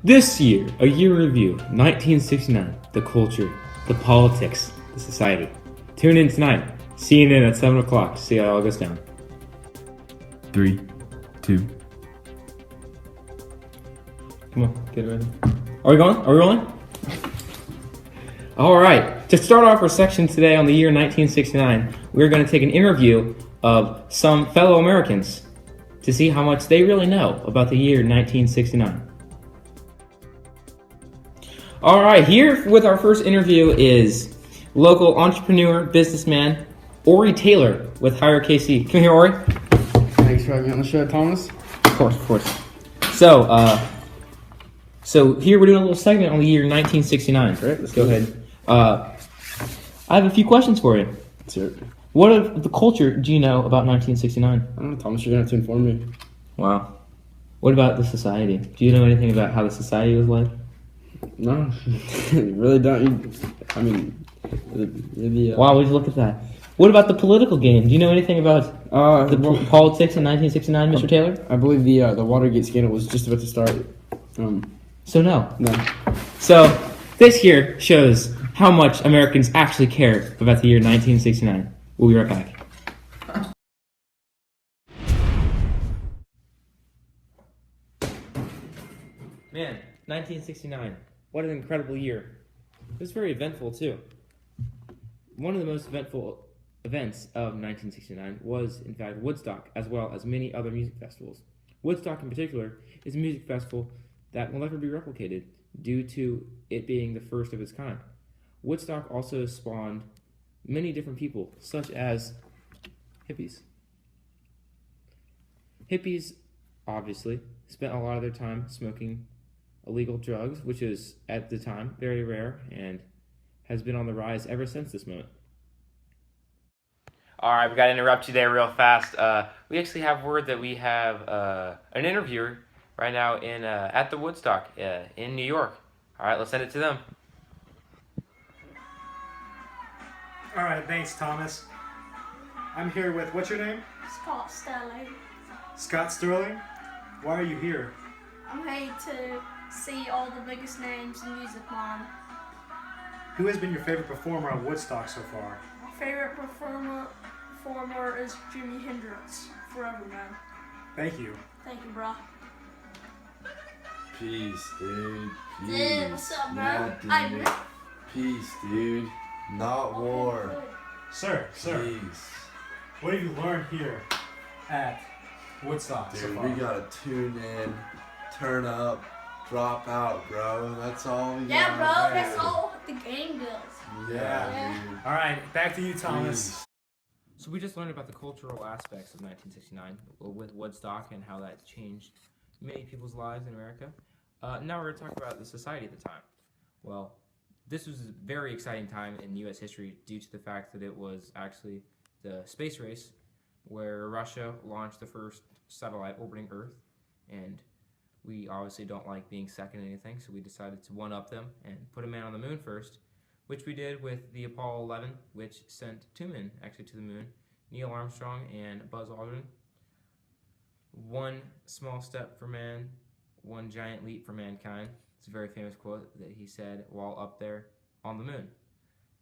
This year, a year review, 1969, the culture, the politics, the society. Tune in tonight, CNN at 7 o'clock to see how it all goes down. 3, 2. Come on, get ready. Are we going? Are we rolling? All right, to start off our section today on the year 1969, we're going to take an interview of some fellow Americans to see how much they really know about the year 1969. All right, here with our first interview is local entrepreneur, businessman, Ori Taylor with Hire KC. Come here, Ori. Thanks for having me on the show, Thomas. Of course. So here we're doing a little segment on the year 1969. Right, let's go ahead. I have a few questions for you. Let's hear it. What of the culture do you know about 1969? I don't know, Thomas, you're going to have to inform me. Wow. What about the society? Do you know anything about how the society was like? No, you really don't. You're the... Wow, would you look at that? What about the political game? Do you know anything about politics in 1969, Mr. Taylor? I believe the Watergate scandal was just about to start. So no. No. So this here shows how much Americans actually care about the year 1969. We'll be right back. Man, 1969. What an incredible year. It was very eventful too. One of the most eventful events of 1969 was, in fact, Woodstock, as well as many other music festivals. Woodstock in particular is a music festival that will never be replicated due to it being the first of its kind. Woodstock also spawned many different people, such as hippies. Hippies, obviously, spent a lot of their time smoking illegal drugs, which is, at the time, very rare and has been on the rise ever since this moment. All right, we got to interrupt you there real fast. We actually have word that we have an interviewer right now in at the Woodstock in New York. All right, let's send it to them. All right, thanks, Thomas. I'm here with, what's your name? Scott Sterling. Scott Sterling. Why are you here? I'm here to see all the biggest names in music, man. Who has been your favorite performer at Woodstock so far? My favorite performer is Jimi Hendrix. Forever, man. Thank you. Thank you, bro. Peace, dude. Peace. Dude, what's up, bro? Yeah, dude. Peace, dude. Not war. Sir, Peace. what have you learned here at Woodstock so Dude, far? we gotta tune in, turn up, drop out, bro. That's all we Yeah, got. bro, that's all the game does. Yeah, dude. All right, back to you, Thomas. Peace. So we just learned about the cultural aspects of 1969 with Woodstock and how that changed many people's lives in America. Now we're going to talk about the society at the time. Well, this was a very exciting time in U.S. history due to the fact that it was actually the space race where Russia launched the first satellite orbiting Earth, and we obviously don't like being second in anything, so we decided to one-up them and put a man on the moon first, which we did with the Apollo 11, which sent two men actually to the moon, Neil Armstrong and Buzz Aldrin. One small step for man, one giant leap for mankind. It's a very famous quote that he said while up there on the moon.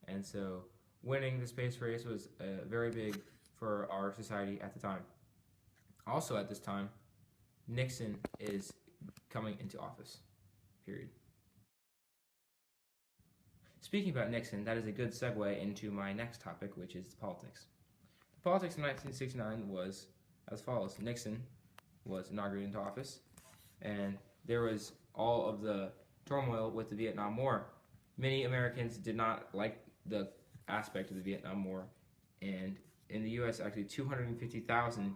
And so winning the space race was very big for our society at the time. Also at this time, Nixon is coming into office, period. Speaking about Nixon, that is a good segue into my next topic, which is politics. The politics of 1969 was as follows. Nixon was inaugurated into office, and there was all of the turmoil with the Vietnam War. Many Americans did not like the aspect of the Vietnam War, and in the U.S., actually 250,000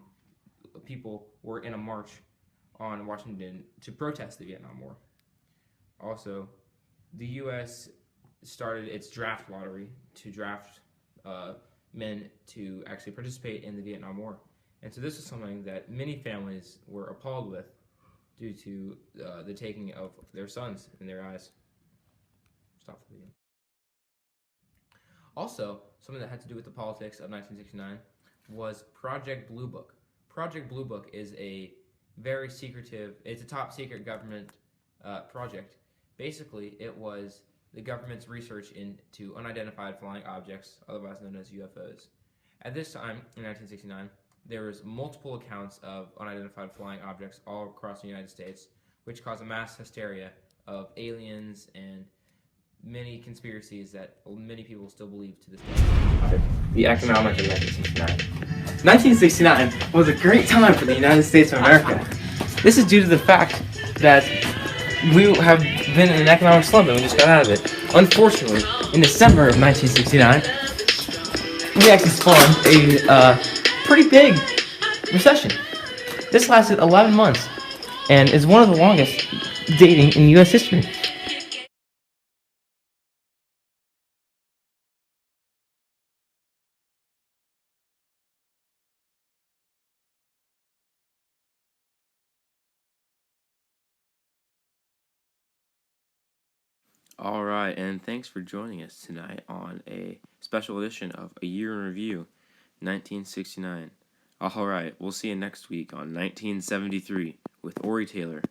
people were in a march on Washington to protest the Vietnam War. Also, the U.S. started its draft lottery to draft men to actually participate in the Vietnam War. And so this is something that many families were appalled with due to the taking of their sons in their eyes. Stop the video. Also, something that had to do with the politics of 1969 was Project Blue Book. Project Blue Book is a very secretive, it's a top secret government project. Basically, it was the government's research into unidentified flying objects, otherwise known as UFOs. At this time, in 1969, there was multiple accounts of unidentified flying objects all across the United States, which caused a mass hysteria of aliens and many conspiracies that many people still believe to this day. The economic of 1969. 1969 was a great time for the United States of America. This is due to the fact that we have been in an economic slump and we just got out of it. Unfortunately, in December of 1969, we actually spawned a pretty big recession. This lasted 11 months and is one of the longest dating in U.S. history. All right, and thanks for joining us tonight on a special edition of A Year in Review, 1969. All right, we'll see you next week on 1973 with Ori Taylor.